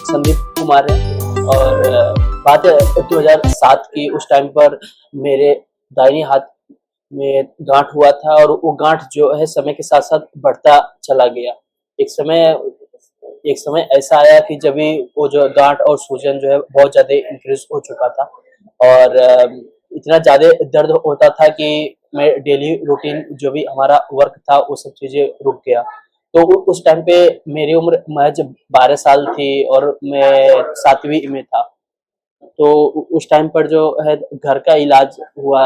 संदीप कुमार है और बात है 2007 की। उस टाइम पर मेरे दाहिने हाथ में गांठ हुआ था और वो गांठ जो है समय के साथ साथ बढ़ता चला गया। एक समय एक समय ऐसा आया कि जब भी वो जो गांठ और सूजन जो है बहुत ज्यादा इंक्रीज हो चुका था और इतना ज्यादा दर्द होता था कि मैं डेली रूटीन जो भी हमारा वर्क था वो सब चीजें रुक गया। तो उस टाइम पे मेरी उम्र महज 12 साल थी और मैं 7वीं में था। तो उस टाइम पर जो है घर का इलाज हुआ,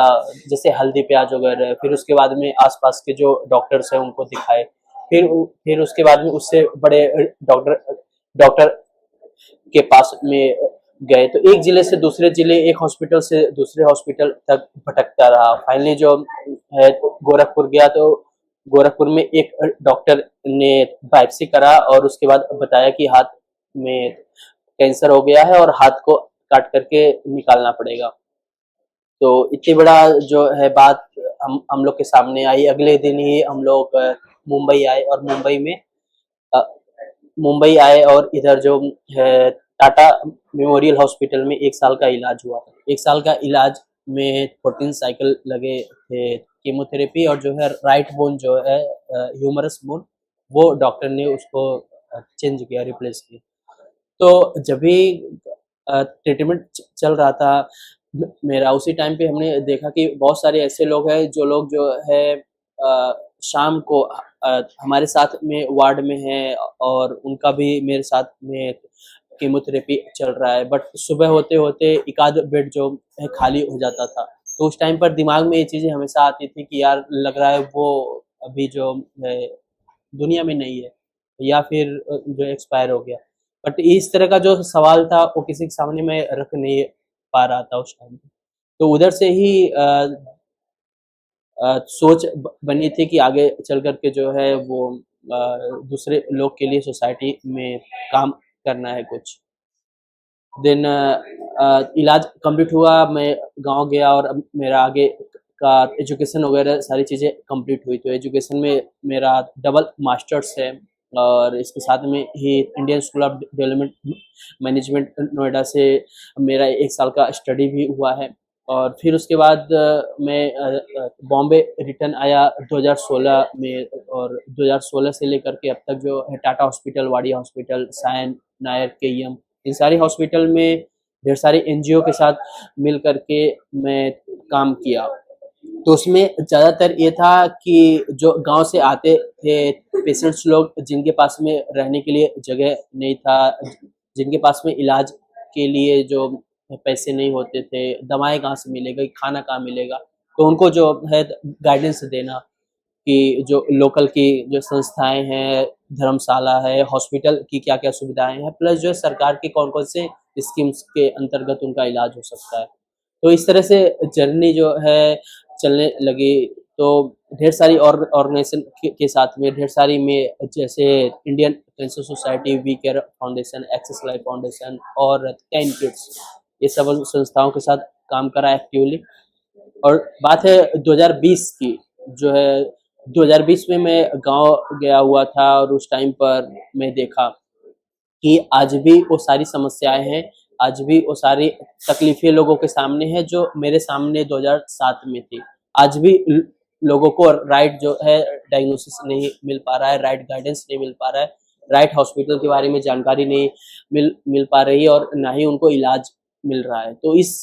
जैसे हल्दी प्याज वगैरह, फिर उसके बाद में आसपास के जो डॉक्टर्स हैं उनको दिखाए। फिर उसके बाद में उससे बड़े डॉक्टर डॉक्टर के पास में गए। तो एक जिले से दूसरे जिले, एक हॉस्पिटल से दूसरे हॉस्पिटल तक भटकता रहा। फाइनली जो है गोरखपुर गया तो गोरखपुर में एक डॉक्टर ने बायोप्सी करा और उसके बाद बताया कि हाथ में कैंसर हो गया है और हाथ को काट करके निकालना पड़ेगा। तो इतनी बड़ा जो है बात हम लोग के सामने आई। अगले दिन ही हम लोग मुंबई आए और अ, मुंबई आए और इधर जो है टाटा मेमोरियल हॉस्पिटल में 1 साल का इलाज हुआ। 1 साल का इलाज में 14 साइकिल लगे थे कीमोथेरेपी, और जो है राइट बोन जो है ह्यूमरस बोन, वो डॉक्टर ने उसको चेंज किया, रिप्लेस किया। तो जब भी ट्रीटमेंट चल रहा था मेरा, उसी टाइम पे हमने देखा कि बहुत सारे ऐसे लोग हैं जो लोग जो है शाम को हमारे साथ में वार्ड में हैं और उनका भी मेरे साथ में कीमोथेरेपी चल रहा है, बट सुबह होते होते एक आध बेड जो है खाली हो जाता था। तो उस टाइम पर दिमाग में ये चीजें हमेशा आती थी कि यार लग रहा है वो अभी जो है दुनिया में नहीं है या फिर जो एक्सपायर हो गया। बट इस तरह का जो सवाल था वो किसी के सामने मैं रख नहीं पा रहा था उस टाइम पे। तो उधर से ही सोच बनी थी कि आगे चल कर के जो है वो दूसरे लोग के लिए सोसाइटी में काम करना है कुछ। देन इलाज कंप्लीट हुआ, मैं गांव गया और अब मेरा आगे का एजुकेशन वगैरह सारी चीज़ें कंप्लीट हुई। तो एजुकेशन में मेरा डबल मास्टर्स है और इसके साथ में ही Indian school of development management Noida से मेरा 1 साल का स्टडी भी हुआ है। और फिर उसके बाद मैं बॉम्बे रिटर्न आया 2016 में, और 2016 से लेकर के अब तक जो है Tata hospital, Wadia hospital, Sion, Nair, KEM, इन सारे हॉस्पिटल में ढेर सारे एनजीओ के साथ मिल करके मैं काम किया। तो उसमें ज़्यादातर ये था कि जो गांव से आते थे पेशेंट्स लोग, जिनके पास में रहने के लिए जगह नहीं था, जिनके पास में इलाज के लिए जो पैसे नहीं होते थे, दवाएं कहाँ से मिलेगा, खाना कहाँ मिलेगा, तो उनको जो है गाइडेंस देना कि जो लोकल की जो संस्थाएं हैं, धर्मशाला है, हॉस्पिटल की क्या क्या सुविधाएं हैं, प्लस जो है सरकार के कौन कौन से स्कीम्स के अंतर्गत उनका इलाज हो सकता है। तो इस तरह से जर्नी जो है चलने लगी। तो ढेर सारी ऑर्गेनाइजेशन के साथ में ढेर सारी में, जैसे Indian Cancer Society, We Care Foundation, Access Life Foundation और कैन किड्स, ये सब संस्थाओं के साथ काम करा एक्टिवली। और बात है 2020 की, जो है 2020 में मैं गांव गया हुआ था और उस टाइम पर मैं देखा कि आज भी वो सारी समस्याएं हैं, आज भी वो सारी तकलीफें लोगों के सामने हैं जो मेरे सामने 2007 में थी। आज भी लोगों को राइट जो है डायग्नोसिस नहीं मिल पा रहा है, राइट गाइडेंस नहीं मिल पा रहा है, राइट हॉस्पिटल के बारे में जानकारी नहीं मिल पा रही है और ना ही उनको इलाज मिल रहा है। तो इस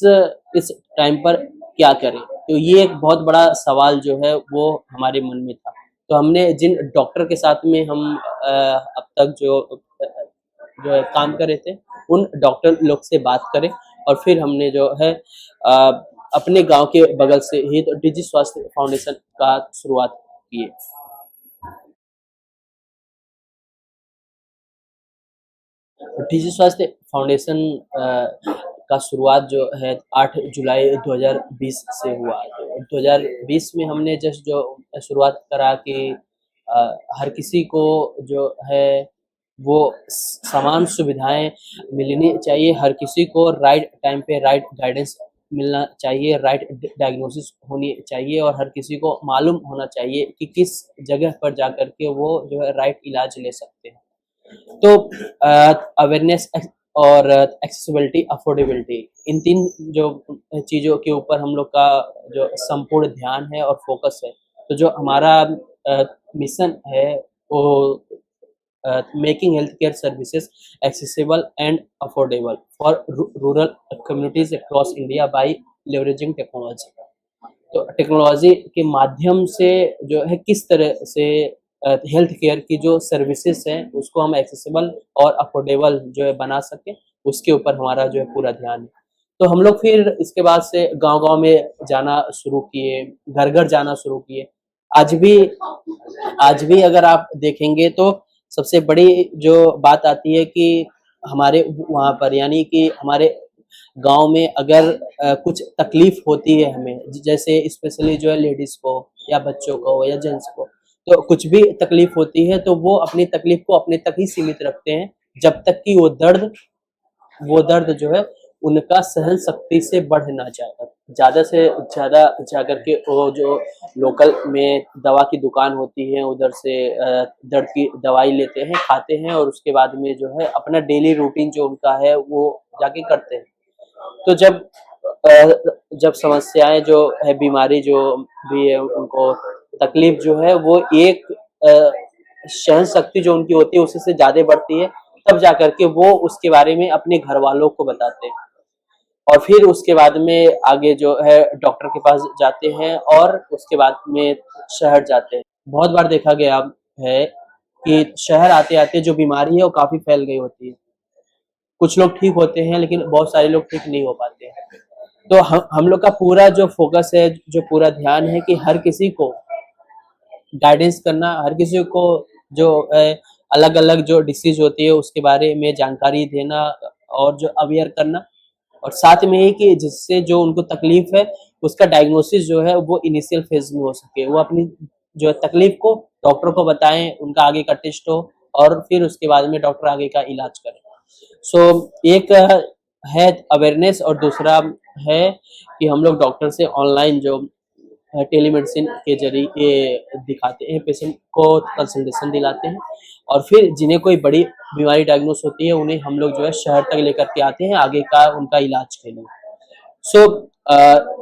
टाइम पर क्या करें? तो ये एक बहुत बड़ा सवाल जो है वो हमारे मन में था। तो हमने जिन डॉक्टर के साथ में हम अब तक जो है काम कर रहे थे, उन डॉक्टर लोग से बात करें और फिर हमने जो है अ, अपने गांव के बगल से ही तो डिजि स्वास्थ्य फाउंडेशन का शुरुआत किए। डिजि स्वास्थ्य फाउंडेशन का शुरुआत जो है 8 जुलाई 2020 से हुआ। तो 2020 में हमने जस्ट जो शुरुआत करा कि हर किसी को जो है वो समान सुविधाएं मिलनी चाहिए, हर किसी को राइट टाइम पे राइट गाइडेंस मिलना चाहिए, राइट डायग्नोसिस होनी चाहिए और हर किसी को मालूम होना चाहिए कि किस जगह पर जाकर के वो जो है राइट इलाज ले सकते हैं। तो अवेयरनेस और एक्सेसिबिलिटी, अफोर्डेबिलिटी, इन 3 जो चीज़ों के ऊपर हम लोग का जो संपूर्ण ध्यान है और फ़ोकस है। तो जो हमारा मिशन है वो making healthcare services accessible and affordable for rural communities across India by leveraging technology। तो टेक्नोलॉजी के माध्यम से जो है किस तरह से हेल्थ केयर की जो सर्विसेज हैं उसको हम एक्सेसिबल और अफोर्डेबल जो है बना सकें, उसके ऊपर हमारा जो है पूरा ध्यान है। तो हम लोग फिर इसके बाद से गांव-गांव में जाना शुरू किए, घर-घर जाना शुरू किए। आज भी आज भी अगर आप देखेंगे तो सबसे बड़ी जो बात आती है कि हमारे वहाँ पर यानी कि हमारे गाँव में अगर कुछ तकलीफ होती है हमें, जैसे स्पेशली जो है लेडीज़ को या बच्चों को या जेंट्स को, तो कुछ भी तकलीफ होती है तो वो अपनी तकलीफ को अपने तक ही सीमित रखते हैं, जब तक कि वो दर्द जो है उनका सहन शक्ति से बढ़ ना जाए। ज़्यादा से ज़्यादा जाकर के वो जो लोकल में दवा की दुकान होती है उधर से दर्द की दवाई लेते हैं, खाते हैं और उसके बाद में जो है अपना डेली रूटीन जो उनका है वो जाके करते हैं। तो जब समस्याएँ जो है बीमारी जो भी है उनको तकलीफ जो है वो एक अ, सहन शक्ति जो उनकी होती है उससे ज़्यादा बढ़ती है, तब जाकर के वो उसके बारे में अपने घरवालों को बताते हैं। और फिर उसके बाद में आगे जो है डॉक्टर के पास जाते हैं और उसके बाद में शहर जाते हैं। बहुत बार देखा गया है कि शहर आते-आते जो बीमारी है वो काफ़ी फैल गई होती है। कुछ लोग ठीक होते हैं लेकिन बहुत सारे लोग ठीक नहीं हो पाते हैं। तो हम लोग का पूरा जो फ़ोकस है, जो पूरा ध्यान है कि हर किसी को गाइडेंस करना, हर किसी को जो अलग-अलग जो डिसीज़ होती है उसके बारे में जानकारी देना और जो अवेयर करना और साथ में ही कि जिससे जो उनको तकलीफ है, उसका डायग्नोसिस जो है वो इनिशियल फेज़ में हो सके। वो अपनी जो तकलीफ को डॉक्टर को बताएँ, उनका आगे का टेस्ट हो और फिर उसके बाद में डॉक्टर आगे का इलाज करें। सो एक है अवेयरनेस और दूसरा है कि हम लोग डॉक्टर से ऑनलाइन जो टेलीमेडिसिन के ज़रिए दिखाते हैं, पेशेंट को कंसल्टेशन दिलाते हैं और फिर जिन्हें कोई बड़ी बीमारी डायग्नोस होती है, उन्हें हम लोग जो है शहर तक लेकर के आते हैं आगे का उनका इलाज के लिए। सो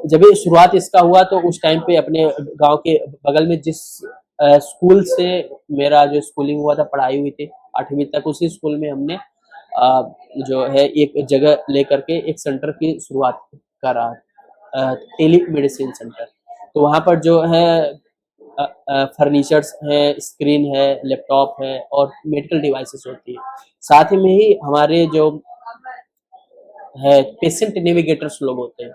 जब ये शुरुआत इसका हुआ तो उस टाइम पे अपने गाँव के बगल में जिस स्कूल से मेरा जो स्कूलिंग हुआ था, पढ़ाई हुई थी 8वीं तक, उसी स्कूल में हमने जो है एक जगह लेकर के एक सेंटर की शुरुआत करा, टेलीमेडिसिन सेंटर। तो वहाँ पर जो है फर्नीचर्स है, स्क्रीन है, लैपटॉप है और मेडिकल डिवाइसेस होती है। साथ में ही हमारे जो है पेशेंट नेविगेटर्स लोग होते हैं।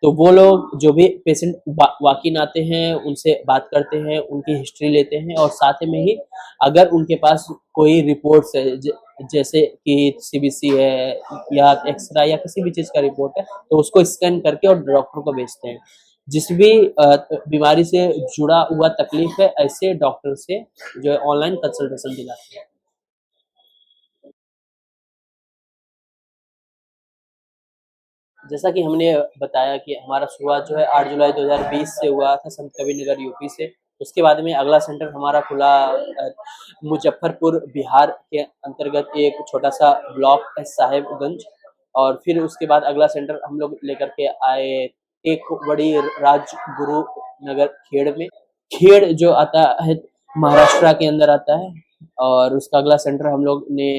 तो वो लोग जो भी पेशेंट वॉक इन आते हैं, उनसे बात करते हैं, उनकी हिस्ट्री लेते हैं और साथ में ही अगर उनके पास कोई रिपोर्ट्स है जैसे कि सीबीसी है या एक्स-रे या किसी भी चीज़ का रिपोर्ट है, तो उसको स्कैन करके और डॉक्टर को भेजते हैं। जिस भी बीमारी से जुड़ा हुआ तकलीफ है, ऐसे डॉक्टर से जो है ऑनलाइन कंसल्टेशन दिलाते हैं। जैसा कि हमने बताया कि हमारा शुरुआत जो है 8 जुलाई 2020 से हुआ था संत कबीरनगर यूपी से। उसके बाद में अगला सेंटर हमारा खुला मुज़फ्फरपुर बिहार के अंतर्गत एक छोटा-सा ब्लॉक है साहेबगंज और फिर उसके बाद अगला सेंटर हम लोग लेकर के आए एक बड़ी राजगुरु नगर खेड़ में। खेड़ जो आता है महाराष्ट्र के अंदर आता है और उसका अगला सेंटर हम लोग ने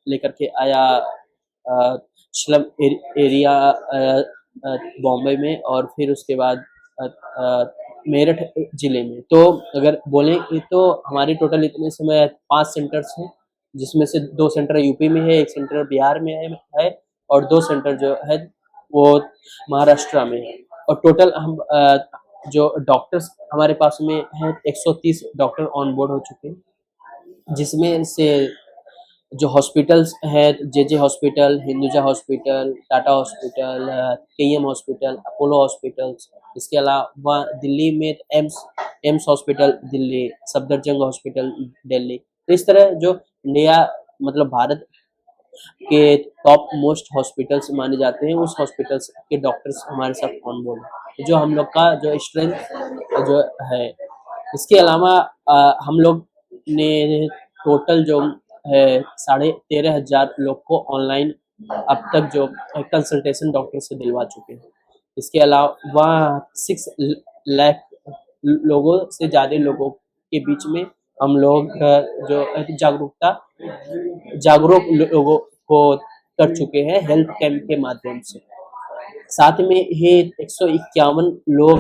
लेकर के आया स्लम एरिया बॉम्बे में और फिर उसके बाद मेरठ जिले में। तो अगर बोलें कि तो हमारी टोटल इतने समय 5 सेंटर्स हैं, जिसमें से 2 सेंटर यूपी में है, 1 सेंटर बिहार में है और 2 सेंटर जो है वो महाराष्ट्र में है। और टोटल हम जो डॉक्टर्स हमारे पास में हैं 130 डॉक्टर ऑन बोर्ड हो चुके हैं, जिसमें से जो हॉस्पिटल्स हैं JJ hospital, Hinduja hospital, Tata hospital, KEM hospital, Apollo hospitals, इसके अलावा दिल्ली में AIIMS hospital Delhi, Safdarjung hospital Delhi. तो इस तरह जो इंडिया मतलब भारत के टॉप मोस्ट हॉस्पिटल्स माने जाते हैं, उस हॉस्पिटल्स के डॉक्टर्स हमारे साथ ऑन बोर्ड हैं। जो हम लोग का जो स्ट्रेंथ जो है, इसके अलावा हम लोग ने टोटल जो 13,500 लोग को ऑनलाइन अब तक जो कंसल्टेशन डॉक्टर से दिलवा चुके हैं। इसके अलावा 6 लाख लोगों से ज़्यादा लोगों के बीच में हम लोग जो जागरूक लोगों को कर चुके हैं हेल्थ कैंप के माध्यम से। साथ में ही 151 लोग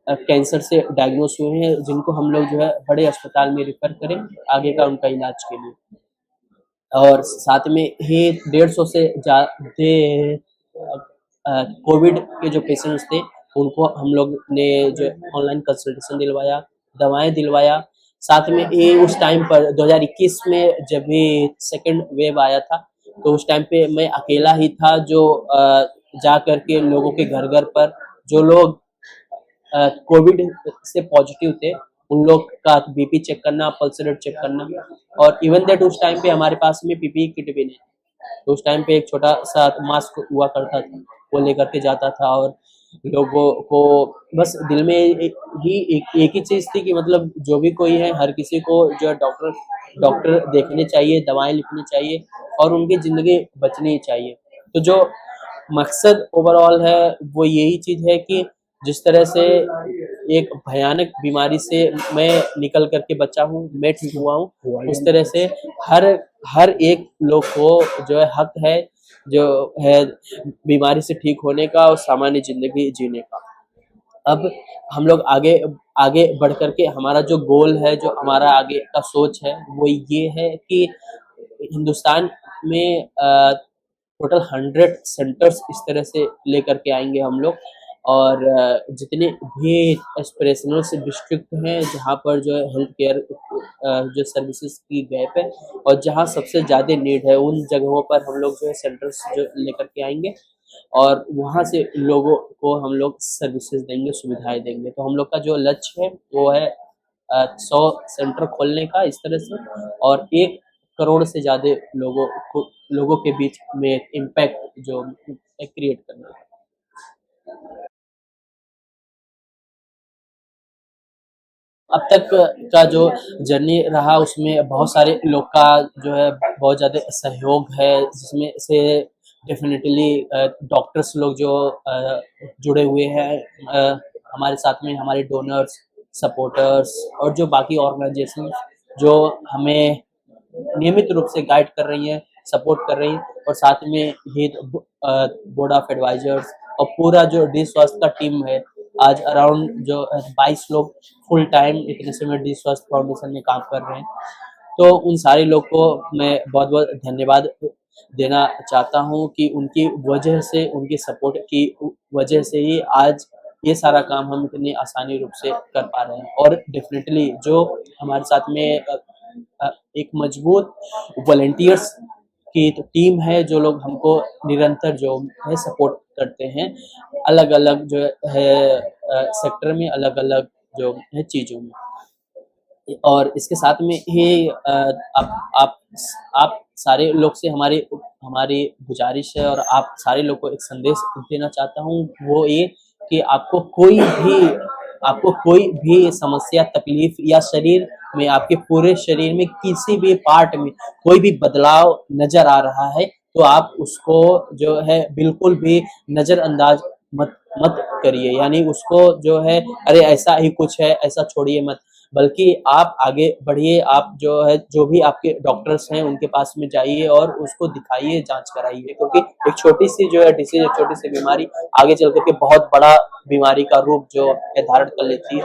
कैंसर से डायग्नोस हुए हैं, जिनको हम लोग जो है बड़े अस्पताल में रेफर करें आगे का उनका इलाज के लिए। और साथ में ही 150 से ज़्यादा कोविड के जो पेशेंट्स थे उनको हम लोग ने जो ऑनलाइन कंसल्टेशन दिलवाया, दवाएं दिलवाया। साथ में ही उस टाइम पर 2021 में जब भी सेकंड वेव आया था, तो उस टाइम पे मैं अकेला ही था जो जा करके लोगों के घर घर पर जो लोग कोविड से पॉजिटिव थे उन लोग का बीपी चेक करना, पल्स रेट चेक करना। और इवन दैट उस टाइम पे हमारे पास में पीपीई किट भी नहीं, तो उस टाइम पे एक छोटा सा मास्क हुआ करता था, वो लेकर के जाता था। और लोगों को बस दिल में एक ही चीज थी कि मतलब जो भी कोई है हर किसी को जो है डॉक्टर देखने चाहिए, दवाएं लिखनी चाहिए और उनकी जिंदगी बचनी चाहिए। तो जो मकसद ओवरऑल है वो यही चीज है कि जिस तरह से एक भयानक बीमारी से मैं निकल करके बचा हूँ, मैं ठीक हुआ हूँ, उस तरह से हर हर एक लोग को जो है हक है जो है बीमारी से ठीक होने का और सामान्य जिंदगी जीने का। अब हम लोग आगे आगे बढ़ करके हमारा जो गोल है, जो हमारा आगे का सोच है, वो ये है कि हिंदुस्तान में टोटल 100 सेंटर्स इस तरह से लेकर के आएंगे हम लोग। और जितने भी एस्पिरेशनल से डिस्ट्रिक्ट हैं जहाँ पर जो है हेल्थ केयर जो सर्विसेज की गैप है और जहाँ सबसे ज़्यादा नीड है, उन जगहों पर हम लोग जो है सेंटर्स जो लेकर के आएंगे और वहाँ से लोगों को हम लोग सर्विसेज देंगे, सुविधाएं देंगे। तो हम लोग का जो लक्ष्य है वो है 100 सेंटर खोलने का इस तरह से, और 1 करोड़ से ज़्यादा लोगों के बीच में इम्पैक्ट जो क्रिएट करना है। अब तक का जो जर्नी रहा उसमें बहुत सारे लोग का जो है बहुत ज़्यादा सहयोग है, जिसमें से डेफिनेटली डॉक्टर्स लोग जो जुड़े हुए हैं हमारे साथ में, हमारे डोनर्स, सपोर्टर्स और जो बाकी ऑर्गेनाइजेशन जो हमें नियमित रूप से गाइड कर रही हैं, सपोर्ट कर रही हैं। और साथ में ही बोर्ड ऑफ एडवाइजर्स और पूरा जो डी स्वास्थ्य का टीम है, आज अराउंड जो 22 लोग फुल टाइम इतने समय डी स्वास्थ्य फाउंडेशन में काम कर रहे हैं। तो उन सारे लोग को मैं बहुत बहुत धन्यवाद देना चाहता हूँ कि उनकी वजह से, उनकी सपोर्ट की वजह से ही आज ये सारा काम हम इतनी आसानी रूप से कर पा रहे हैं। और डेफिनेटली जो हमारे साथ में एक मजबूत वॉलंटियर्स की तो टीम है, जो लोग हमको निरंतर जो है सपोर्ट करते हैं अलग अलग जो है सेक्टर में, अलग अलग जो है चीज़ों में। और इसके साथ में ही आप सारे लोग से हमारी हमारी गुजारिश है और आप सारे लोग को एक संदेश देना चाहता हूँ, वो ये कि आपको कोई भी समस्या, तकलीफ या शरीर में, आपके पूरे शरीर में किसी भी पार्ट में कोई भी बदलाव नजर आ रहा है तो आप उसको जो है बिल्कुल भी नजरअंदाज मत मत करिए। यानी उसको जो है अरे ऐसा ही कुछ है ऐसा छोड़िए मत, बल्कि आप आगे बढ़िए। आप जो है जो भी आपके डॉक्टर्स हैं उनके पास में जाइए और उसको दिखाइए, जांच कराइए, क्योंकि एक छोटी सी जो है डिसीज, एक छोटी सी बीमारी आगे चल करके बहुत बड़ा बीमारी का रूप जो है धारण कर लेती है।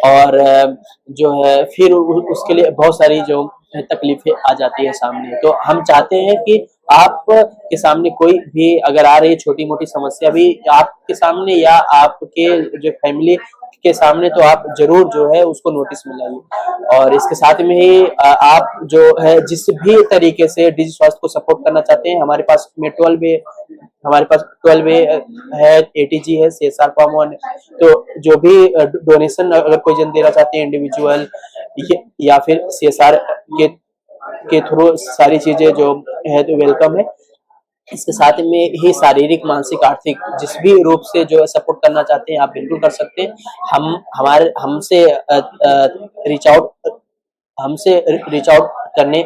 और जो है फिर उसके लिए बहुत सारी जो तकलीफें आ जाती है सामने। तो हम चाहते हैं कि आप के सामने कोई भी अगर आ रही छोटी मोटी समस्या भी आपके सामने या आपके जो फैमिली के सामने, तो आप जरूर जो है उसको नोटिस में लाइए। और इसके साथ में ही आप जो है जिस भी तरीके से डिजिटल स्वास्थ्य को सपोर्ट करना चाहते हैं, हमारे पास में 12 वे है, एटीजी है, सीएसआर फॉर्म 1। तो जो भी डोनेशन अगर कोई जन देना चाहते हैं इंडिविजुअल या फिर सीएसआर के थ्रू, सारी चीजें जो है तो वेलकम है। इसके साथ में ही शारीरिक, मानसिक, आर्थिक जिस भी रूप से जो सपोर्ट करना चाहते हैं आप बिल्कुल कर सकते हैं। हमसे रीच आउट करने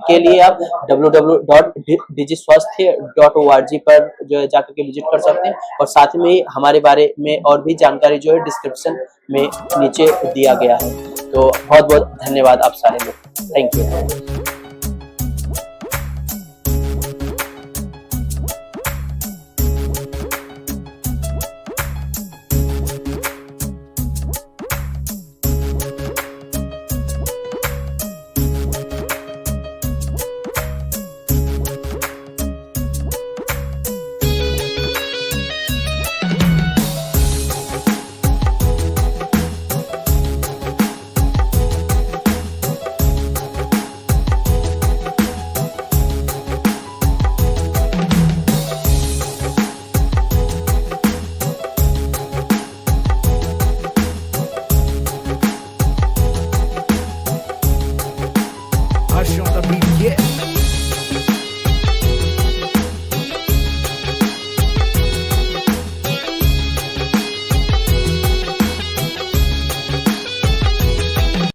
के लिए आप www.digiswasthya.org पर जो है जाकर के विजिट कर सकते हैं और साथ में ही हमारे बारे में और भी जानकारी जो है डिस्क्रिप्शन में नीचे दिया गया है। तो बहुत बहुत धन्यवाद आप सारे लोग, thank you. Hush on the beat, yeah.